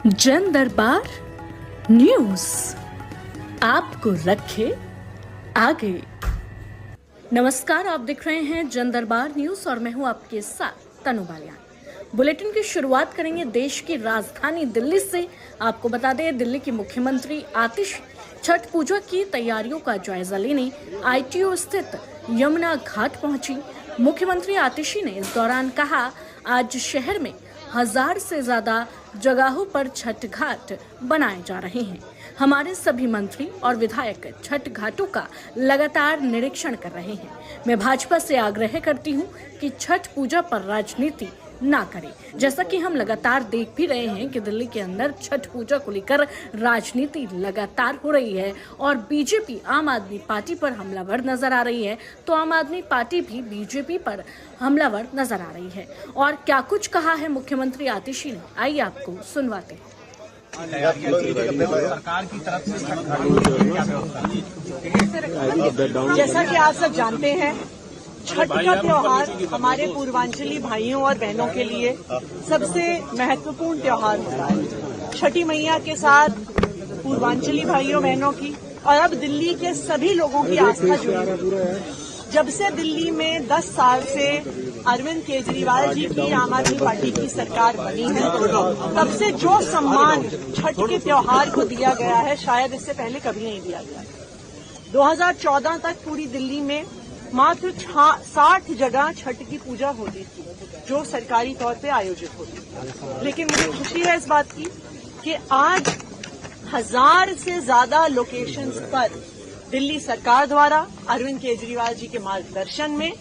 जन दरबार न्यूज आपको रखे आगे। नमस्कार, आप देख रहे हैं जन दरबार न्यूज और मैं हूं आपके साथ तनु बालियान। बुलेटिन की शुरुआत करेंगे देश की राजधानी दिल्ली से। आपको बता दें, दिल्ली की मुख्यमंत्री आतिशी छठ पूजा की तैयारियों का जायजा लेने ITO स्थित यमुना घाट पहुंची। मुख्यमंत्री आतिशी ने इस दौरान कहा, आज शहर में 1000 से ज्यादा जगहों पर छठ घाट बनाए जा रहे हैं। हमारे सभी मंत्री और विधायक छठ घाटों का लगातार निरीक्षण कर रहे हैं। मैं भाजपा से आग्रह करती हूं कि छठ पूजा पर राजनीति ना करें। जैसा कि हम लगातार देख भी रहे हैं कि दिल्ली के अंदर छठ पूजा को लेकर राजनीति लगातार हो रही है और बीजेपी आम आदमी पार्टी पर हमलावर नजर आ रही है, तो आम आदमी पार्टी भी बीजेपी पर हमलावर नजर आ रही है। और क्या कुछ कहा है मुख्यमंत्री आतिशी ने, आइए आपको सुनवाते हैं। सरकार की तरफ से जैसा कि आप सब जानते हैं, छठ का त्योहार हमारे पूर्वांचली भाइयों और बहनों के लिए सबसे महत्वपूर्ण त्योहार होता है। छठी मैया के साथ पूर्वांचली भाइयों बहनों की और अब दिल्ली के सभी लोगों की आस्था जुड़ी है। जब से दिल्ली में 10 साल से अरविंद केजरीवाल जी की आम आदमी पार्टी की सरकार बनी है, तब से जो सम्मान छठ के त्योहार को दिया गया है, शायद इससे पहले कभी नहीं दिया गया। 2014 तक पूरी दिल्ली में मात्र 60 जगह छठ की पूजा होती थी, जो सरकारी तौर पे आयोजित होती थी। लेकिन मुझे खुशी है इस बात की कि आज 1000 से ज्यादा लोकेशंस पर दिल्ली सरकार द्वारा अरविंद केजरीवाल जी के मार्गदर्शन में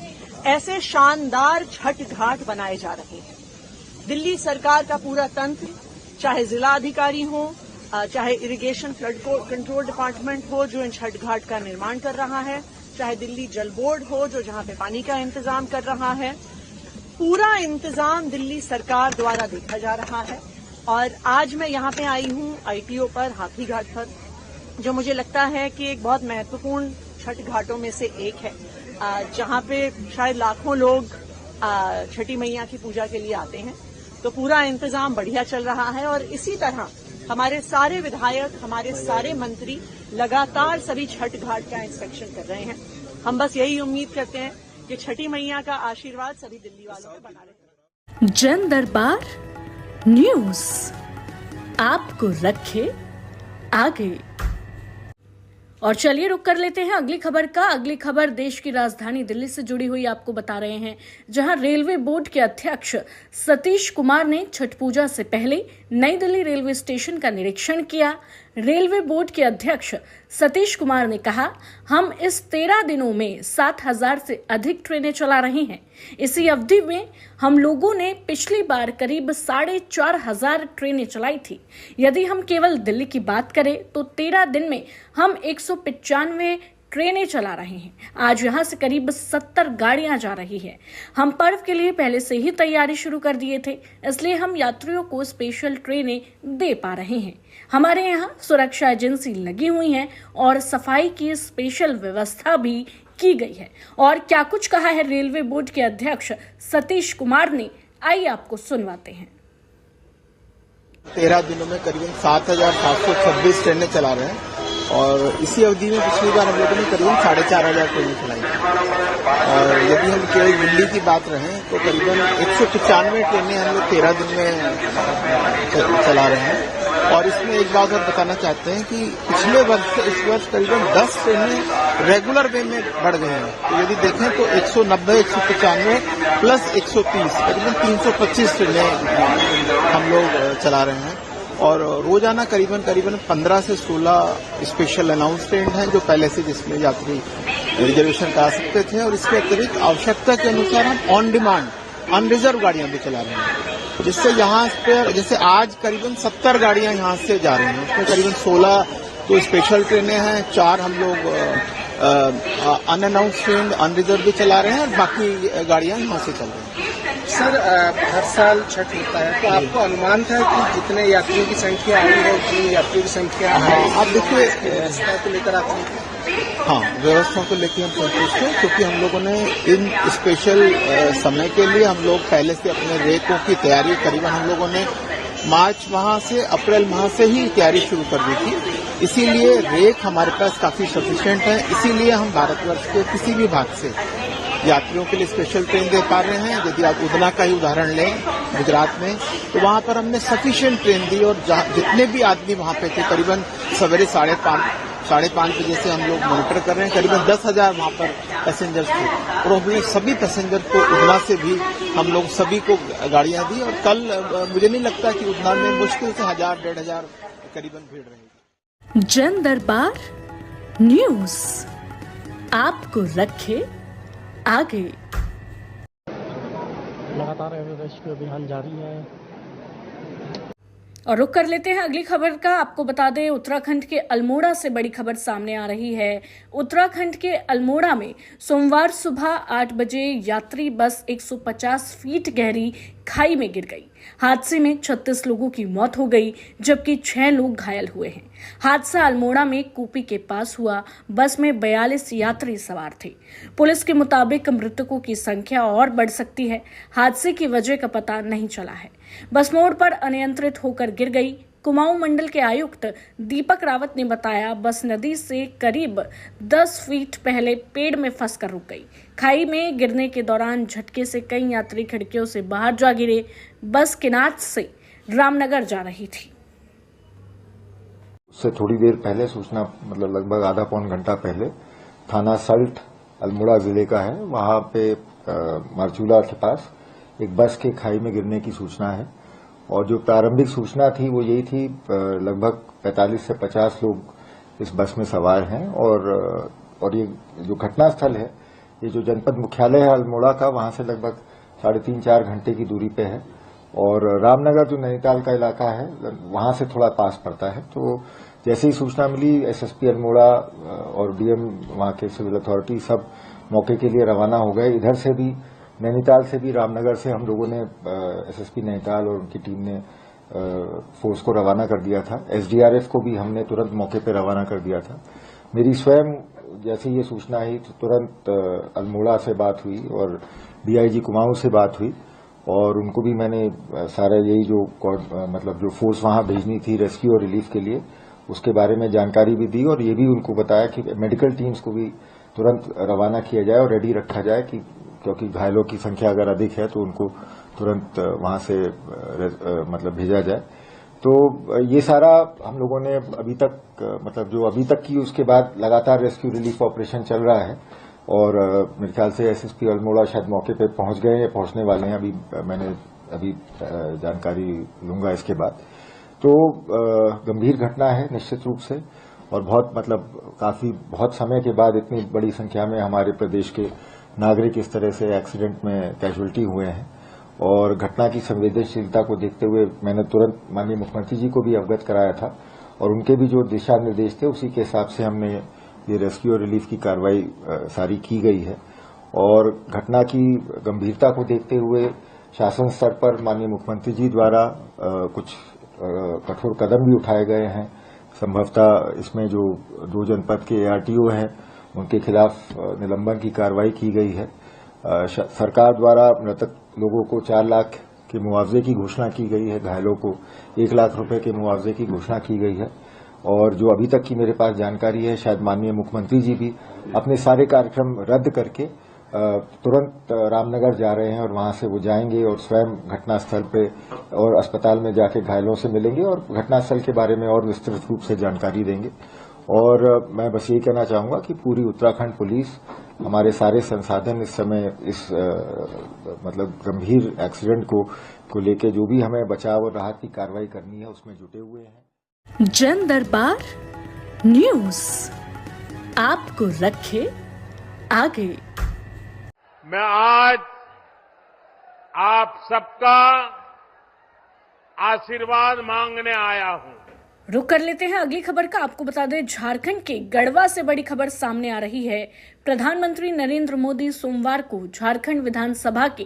ऐसे शानदार छठ घाट बनाए जा रहे हैं। दिल्ली सरकार का पूरा तंत्र, चाहे जिला अधिकारी हो, चाहे इरिगेशन फ्लड कंट्रोल डिपार्टमेंट हो जो इन छठ घाट का निर्माण कर रहा है, चाहे दिल्ली जल बोर्ड हो जो जहां पे पानी का इंतजाम कर रहा है, पूरा इंतजाम दिल्ली सरकार द्वारा देखा जा रहा है। और आज मैं यहां पे आई हूं ITO पर, हाथी घाट पर, जो मुझे लगता है कि एक बहुत महत्वपूर्ण छठ घाटों में से एक है, जहां पे शायद लाखों लोग छठी मैया की पूजा के लिए आते हैं। तो पूरा इंतजाम बढ़िया चल रहा है और इसी तरह हमारे सारे विधायक, हमारे सारे मंत्री लगातार सभी छठ घाट का इंस्पेक्शन कर रहे हैं। हम बस यही उम्मीद करते हैं कि छठी मैया का आशीर्वाद सभी दिल्ली वालों पे बना रहे। जन दरबार न्यूज आपको रखे आगे। और चलिए रुक कर लेते हैं अगली खबर का। अगली खबर देश की राजधानी दिल्ली से जुड़ी हुई आपको बता रहे हैं, जहां रेलवे बोर्ड के अध्यक्ष सतीश कुमार ने छठ पूजा से पहले नई दिल्ली रेलवे स्टेशन का निरीक्षण किया। रेलवे बोर्ड के अध्यक्ष सतीश कुमार ने कहा, हम इस 13 दिनों में 7000 से अधिक ट्रेनें चला रहे हैं। इसी अवधि में हम लोगों ने पिछली बार करीब 4500 ट्रेनें चलाई थी। यदि हम केवल दिल्ली की बात करें तो 13 दिन में हम 195 ट्रेनें चला रहे हैं। आज यहां से करीब 70 गाड़ियां जा रही है। हम पर्व के लिए पहले से ही तैयारी शुरू कर दिए थे, इसलिए हम यात्रियों को स्पेशल ट्रेनें दे पा रहे हैं। हमारे यहाँ सुरक्षा एजेंसी लगी हुई है और सफाई की स्पेशल व्यवस्था भी की गई है। और क्या कुछ कहा है रेलवे बोर्ड के अध्यक्ष सतीश कुमार ने, आइए आपको सुनवाते हैं। 13 दिनों में करीबन 7726 ट्रेनें चला रहे हैं और इसी अवधि में पिछली बार हम लोगों ने करीबन 4500 ट्रेनें चलाई थी। और यदि हम केवल दिल्ली की बात रहें तो करीबन 195 ट्रेनें हम लोग 13 दिन में चला रहे हैं। और इसमें एक बात और बताना चाहते हैं कि पिछले वर्ष से इस वर्ष करीबन 10 ट्रेनें रेगुलर वे में बढ़ गई हैं। तो यदि देखें तो 190, 195 प्लस 130 करीबन 325 ट्रेनें हम लोग चला रहे हैं। और रोजाना करीबन 15 से 16 स्पेशल अनाउंस ट्रेन हैं जो पहले से जिसमें यात्री रिजर्वेशन करा सकते थे। और इसके अतिरिक्त आवश्यकता के अनुसार हम ऑन डिमांड अनरिजर्व गाड़ियां भी चला रहे हैं, जिससे यहाँ पर जैसे आज करीबन 70 गाड़ियां यहाँ से जा रही हैं। उसमें करीबन 16 तो स्पेशल ट्रेनें हैं, 4 हम लोग अनअनाउंस ट्रेन अनरिजर्व भी चला रहे हैं और बाकी गाड़ियां यहाँ से चल रही हैं। सर, हर साल छठ होता है, तो आपको अनुमान था कि जितने यात्रियों की संख्या आई है उतनी यात्रियों की संख्या आप देखिए व्यवस्था को लेकर आते हैं। हाँ, व्यवस्था को लेकर हम संतुष्ट हैं, क्योंकि हम लोगों ने इन स्पेशल समय के लिए हम लोग पहले से अपने रेकों की तैयारी करीबन हम लोगों ने मार्च माह से अप्रैल माह से ही तैयारी शुरू कर दी थी। इसीलिए रेक हमारे पास काफी सफिशिएंट है। इसीलिए हम भारतवर्ष के किसी भी भाग से यात्रियों के लिए स्पेशल ट्रेन दे पा रहे हैं। यदि आप उदना का ही उदाहरण लें गुजरात में, तो वहां पर हमने सफिशिएंट ट्रेन दी और जितने भी आदमी वहां पे थे, करीबन सवेरे 5:30 बजे से हम लोग मॉनिटर कर रहे हैं, करीबन 10,000 वहां पर पैसेंजर्स थे और हमने सभी पैसेंजर को उदना से भी हम लोग सभी को गाड़ियां दी। और कल मुझे नहीं लगता कि उदना में मुश्किल से 1,000-1,500 करीबन भीड़ रहेगी। जन दरबार न्यूज आपको रखे आगे। लगातार रेस्क्यू अभियान जारी है। और रुक कर लेते हैं अगली खबर का। आपको बता दें, उत्तराखंड के अल्मोड़ा से बड़ी खबर सामने आ रही है। उत्तराखंड के अल्मोड़ा में सोमवार सुबह 8 बजे यात्री बस 150 फीट गहरी खाई में गिर गई। हादसे में 36 लोगों की मौत हो गई, जबकि 6 लोग घायल हुए हैं। हादसा अल्मोड़ा में कूपी के पास हुआ। बस में 42 यात्री सवार थे। पुलिस के मुताबिक मृतकों की संख्या और बढ़ सकती है। हादसे की वजह का पता नहीं चला है। बस मोड़ पर अनियंत्रित होकर गिर गई। कुमाऊं मंडल के आयुक्त दीपक रावत ने बताया, बस नदी से करीब 10 फीट पहले पेड़ में फंसकर रुक गई। खाई में गिरने के दौरान झटके से कई यात्री खिड़कियों से बाहर जा गिरे। बस किनाट से रामनगर जा रही थी। उससे थोड़ी देर पहले सूचना, मतलब लगभग आधा पौन घंटा पहले, थाना सल्ट अल्मोड़ा जिले का है, वहां पे मारचूला के पास एक बस के खाई में गिरने की सूचना है। और जो प्रारंभिक सूचना थी वो यही थी, लगभग 45 से 50 लोग इस बस में सवार हैं। और ये जो घटना स्थल है, ये जो जनपद मुख्यालय है अल्मोड़ा का, वहां से लगभग 3.5-4 घंटे की दूरी पे है। और रामनगर जो नैनीताल का इलाका है, वहां से थोड़ा पास पड़ता है। तो जैसे ही सूचना मिली, एसएसपी अल्मोड़ा और डीएम वहां के सिविल अथॉरिटी सब मौके के लिए रवाना हो गए। इधर से भी, नैनीताल से भी, रामनगर से हम लोगों ने, एसएसपी नैनीताल और उनकी टीम ने फोर्स को रवाना कर दिया था। एसडीआरएफ को भी हमने तुरंत मौके पर रवाना कर दिया था। मेरी स्वयं जैसे ये सूचना आई तो तुरंत अल्मोड़ा से बात हुई और डीआईजी कुमाऊं से बात हुई और उनको भी मैंने सारा यही जो मतलब जो फोर्स वहां भेजनी थी रेस्क्यू और रिलीफ के लिए, उसके बारे में जानकारी भी दी और ये भी उनको बताया कि मेडिकल टीम्स को भी तुरंत रवाना किया जाए और रेडी रखा जाए, कि क्योंकि घायलों की संख्या अगर अधिक है तो उनको तुरंत वहां से मतलब भेजा जाए। तो ये सारा हम लोगों ने अभी तक, मतलब जो अभी तक की, उसके बाद लगातार रेस्क्यू रिलीफ ऑपरेशन चल रहा है। और मेरे ख्याल से एसएसपी अल्मोड़ा शायद मौके पे पहुंच गए या पहुंचने वाले हैं। मैंने जानकारी लूंगा इसके बाद। तो गंभीर घटना है निश्चित रूप से, और बहुत समय के बाद इतनी बड़ी संख्या में हमारे प्रदेश के नागरिक इस तरह से एक्सीडेंट में कैजुअल्टी हुए हैं। और घटना की संवेदनशीलता को देखते हुए मैंने तुरंत माननीय मुख्यमंत्री जी को भी अवगत कराया था और उनके भी जो दिशा निर्देश थे उसी के हिसाब से हमने ये रेस्क्यू और रिलीफ की कार्रवाई सारी की गई है। और घटना की गंभीरता को देखते हुए शासन स्तर पर माननीय मुख्यमंत्री जी द्वारा कुछ कठोर कदम भी उठाए गए हैं। संभवतः इसमें जो 2 जनपद के ARTO हैं उनके खिलाफ निलंबन की कार्रवाई की गई है। सरकार द्वारा मृतक लोगों को 4 लाख के मुआवजे की घोषणा की गई है, घायलों को 1 लाख रुपए के मुआवजे की घोषणा की गई है। और जो अभी तक की मेरे पास जानकारी है, शायद माननीय मुख्यमंत्री जी भी अपने सारे कार्यक्रम रद्द करके तुरंत रामनगर जा रहे हैं और वहां से वो जाएंगे और स्वयं घटनास्थल पे और अस्पताल में जाके घायलों से मिलेंगे और घटनास्थल के बारे में और विस्तृत रूप से जानकारी देंगे। और मैं बस यही कहना चाहूंगा कि पूरी उत्तराखंड पुलिस, हमारे सारे संसाधन इस समय इस मतलब गंभीर एक्सीडेंट को लेके जो भी हमें बचाव और राहत की कार्रवाई करनी है उसमें जुटे हुए हैं। जन दरबार न्यूज आपको रखे आगे। मैं आज आप सबका आशीर्वाद मांगने आया हूं। रुक कर लेते हैं अगली खबर का। आपको बता दें, झारखंड के गढ़वा से बड़ी खबर सामने आ रही है। प्रधानमंत्री नरेंद्र मोदी सोमवार को झारखंड विधानसभा के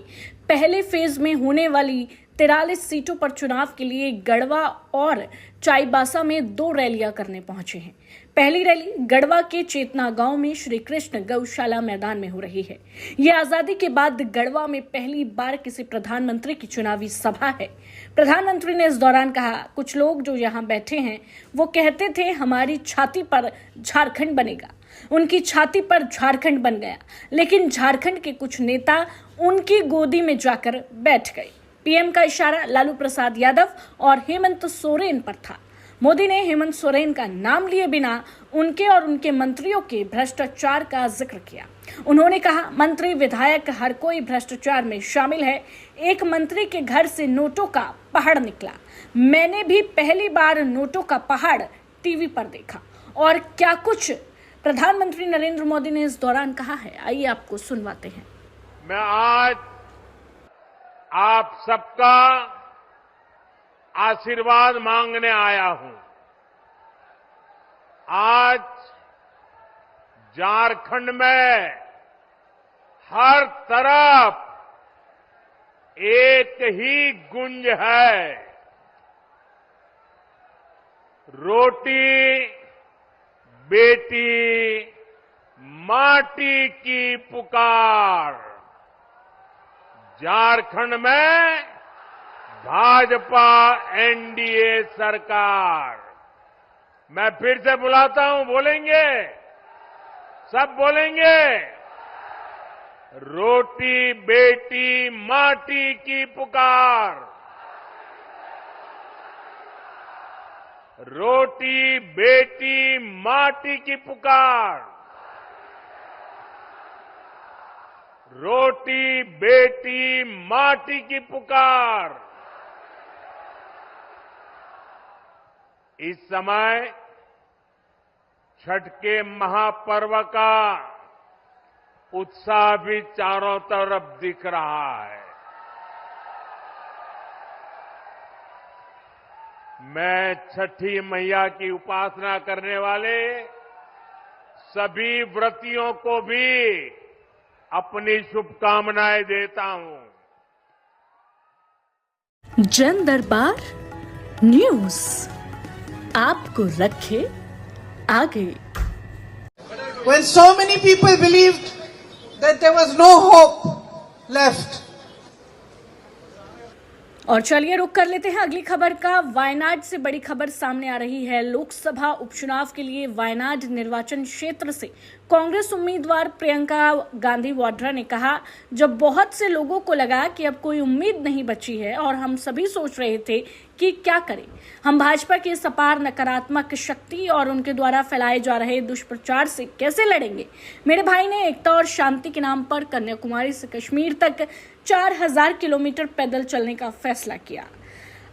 पहले फेज में होने वाली 43 सीटों पर चुनाव के लिए गढ़वा और चाईबासा में 2 रैलियां करने पहुंचे हैं। पहली रैली गढ़वा के चेतना गांव में श्री कृष्ण गौशाला मैदान में हो रही है। यह आजादी के बाद गढ़वा में पहली बार किसी प्रधानमंत्री की चुनावी सभा है। प्रधानमंत्री ने इस दौरान कहा, कुछ लोग जो यहाँ बैठे हैं वो कहते थे हमारी छाती पर झारखंड बनेगा। उनकी छाती पर झारखंड बन गया, लेकिन झारखंड के कुछ नेता उनकी गोदी में जाकर बैठ गए। पीएम का इशारा लालू प्रसाद यादव और हेमंत सोरेन पर था। मोदी ने हेमंत सोरेन का नाम लिए बिना उनके और उनके मंत्रियों के भ्रष्टाचार का जिक्र किया। उन्होंने कहा, मंत्री विधायक हर कोई भ्रष्टाचार में शामिल है। एक मंत्री के घर से नोटों का पहाड़ निकला। मैंने भी पहली बार नोटों का पहाड़ टीवी पर देखा। और क्या कुछ प्रधानमंत्री नरेंद्र मोदी ने इस दौरान कहा है, आइए आपको सुनवाते हैं। मैं आज आप सबका आशीर्वाद मांगने आया हूं। आज झारखंड में हर तरफ एक ही गुंज है, रोटी बेटी माटी की पुकार। झारखंड में भाजपा एनडीए सरकार। मैं फिर से बुलाता हूं, बोलेंगे? सब बोलेंगे? रोटी बेटी माटी की पुकार। रोटी बेटी माटी की पुकार। रोटी बेटी माटी की पुकार। इस समय छठ के महापर्व का उत्साह भी चारों तरफ दिख रहा है। मैं छठी मैया की उपासना करने वाले सभी व्रतियों को भी अपनी शुभकामनाएं देता हूं। जन दरबार न्यूज आपको रखे आगे। When so many people believed that there was no hope left. और चलिए रुक कर लेते हैं अगली खबर का। वायनाड से बड़ी खबर सामने आ रही है। लोकसभा उपचुनाव के लिए वायनाड निर्वाचन क्षेत्र से कांग्रेस उम्मीदवार प्रियंका गांधी वाड्रा ने कहा, जब बहुत से लोगों को लगा कि अब कोई उम्मीद नहीं बची है और हम सभी सोच रहे थे कि क्या करें, हम भाजपा की इस अपार नकारात्मक शक्ति और उनके द्वारा फैलाए जा रहे दुष्प्रचार से कैसे लड़ेंगे। मेरे भाई ने एकता और शांति के नाम पर कन्याकुमारी से कश्मीर तक 4000 किलोमीटर पैदल चलने का फैसला किया।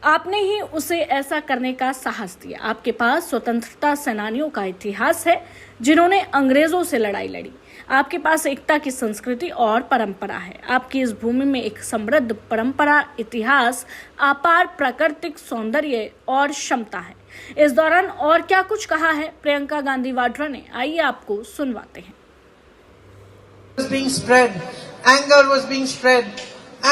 आपने ही उसे ऐसा करने का साहस दिया। आपके पास स्वतंत्रता सेनानियों का इतिहास है जिन्होंने अंग्रेजों से लड़ाई लड़ी। आपके पास एकता की संस्कृति और परंपरा है। आपकी इस भूमि में एक समृद्ध परंपरा, इतिहास, अपार प्राकृतिक सौंदर्य और क्षमता है। इस दौरान और क्या कुछ कहा है प्रियंका गांधी वाड्रा ने, आइए आपको सुनवाते हैं। Anger was being spread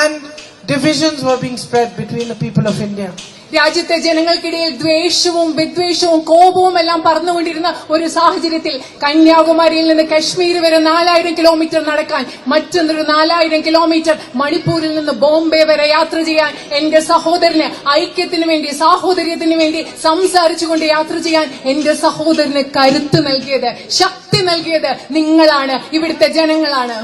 and divisions were being spread between the people of India. രാജ്യത്തെ ജനങ്ങൾക്കിടയിൽ ദ്വേഷവും വിദ്വേഷവും കോപവും എല്ലാം പറന്നുകൊണ്ടിരുന്ന ഒരു സാഹചര്യത്തിൽ കന്യാകുമാരിയിൽ നിന്ന് കശ്മീർ വരെ 4000 കിലോമീറ്റർ നടക്കാൻ, മറ്റൊന്നൊരു 4000 കിലോമീറ്റർ മണിപ്പൂരിൽ നിന്ന് ബോംബെ വരെ യാത്ര ചെയ്യാൻ എന്റെ സഹോദരന് ഐക്യത്തിന് വേണ്ടി, സാഹോദര്യത്തിന് വേണ്ടി സംസാരിച്ചുകൊണ്ട് യാത്ര ചെയ്യാൻ എന്റെ സഹോദരന് കരുത്ത് നൽകിയത്, ശക്തി നൽകിയത് നിങ്ങളാണ്, ഇവിടുത്തെ ജനങ്ങളാണ്.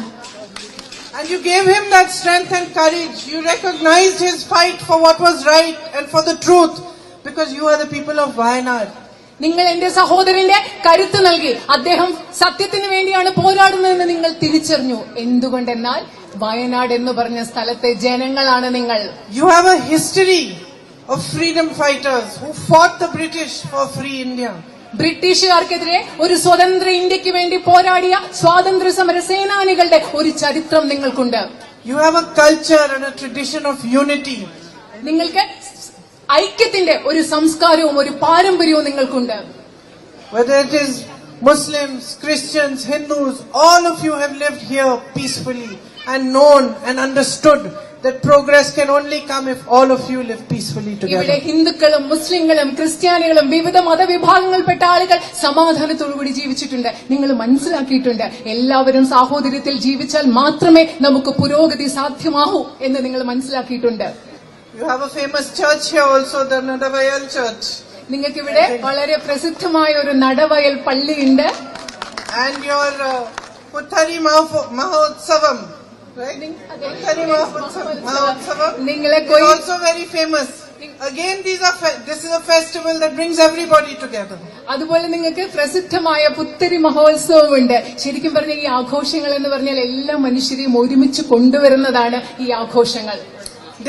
And you gave him that strength and courage. You recognized his fight for what was right and for the truth, because you are the people of Wayanad. നിങ്ങൾ എന്റെ സഹോദരന്റെ കരുത്ത് നൽകി. അദ്ദേഹം സത്യത്തിന് വേണ്ടിയാണ് പോരാടുന്നതെന്ന് നിങ്ങൾ തിരിച്ചറിഞ്ഞു. എന്തുകൊണ്ടെന്നാൽ വയനാട് എന്ന് പറഞ്ഞ സ്ഥലത്തെ ജനങ്ങളാണ് നിങ്ങൾ. You have a history of freedom fighters who fought the British for free India. ബ്രിട്ടീഷുകാർക്കെതിരെ ഒരു സ്വതന്ത്ര ഇന്ത്യക്ക് വേണ്ടി പോരാടിയ സ്വാതന്ത്ര്യ സമര സേനാനികളുടെ ഒരു ചരിത്രം നിങ്ങൾക്കുണ്ട്. You have a culture and a tradition of unity. നിങ്ങൾക്ക് ഐക്യത്തിന്റെ ഒരു സംസ്കാരവും ഒരു പാരമ്പര്യവും നിങ്ങൾക്കുണ്ട്. Whether it is Muslims, Christians, Hindus, all of you have lived here peacefully and known and understood that progress can only come if all of you live peacefully ഇവിടെ together. ഹിന്ദുക്കളും മുസ്ലിങ്ങളും ക്രിസ്ത്യാനികളും വിവിധ മതവിഭാഗങ്ങളിൽപ്പെട്ട ആളുകൾ സമാധാനത്തോടുകൂടി ജീവിച്ചിട്ടുണ്ട്. നിങ്ങൾ മനസ്സിലാക്കിയിട്ടുണ്ട്, എല്ലാവരും സാഹോദര്യത്തിൽ ജീവിച്ചാൽ മാത്രമേ നമുക്ക് പുരോഗതി സാധ്യമാകൂ എന്ന് നിങ്ങൾ മനസ്സിലാക്കിയിട്ടുണ്ട്. You have a famous church here also, the Nadavayal Church. നിങ്ങൾക്കിവിടെ വളരെ പ്രസിദ്ധമായ ഒരു നടവയൽ പള്ളിയുണ്ട്. And your Puthari Mahotsavam, right? Puthari Mahotsavam നിങ്ങളെ is also very famous. Again, this is a festival that brings everybody together. അതുപോലെ നിങ്ങൾക്ക് പ്രസിദ്ധമായ പുത്തരി മഹോത്സവമുണ്ട്. ശരിക്കും പറഞ്ഞ ഈ ആഘോഷങ്ങൾ എന്ന് പറഞ്ഞാൽ എല്ലാ മനുഷ്യരെയും ഒരുമിച്ച് കൊണ്ടുവരുന്നതാണ് ഈ ആഘോഷങ്ങൾ.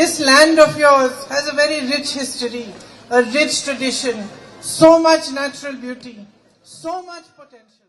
This land of yours has a very rich history, a rich tradition, so much natural beauty, so much potential.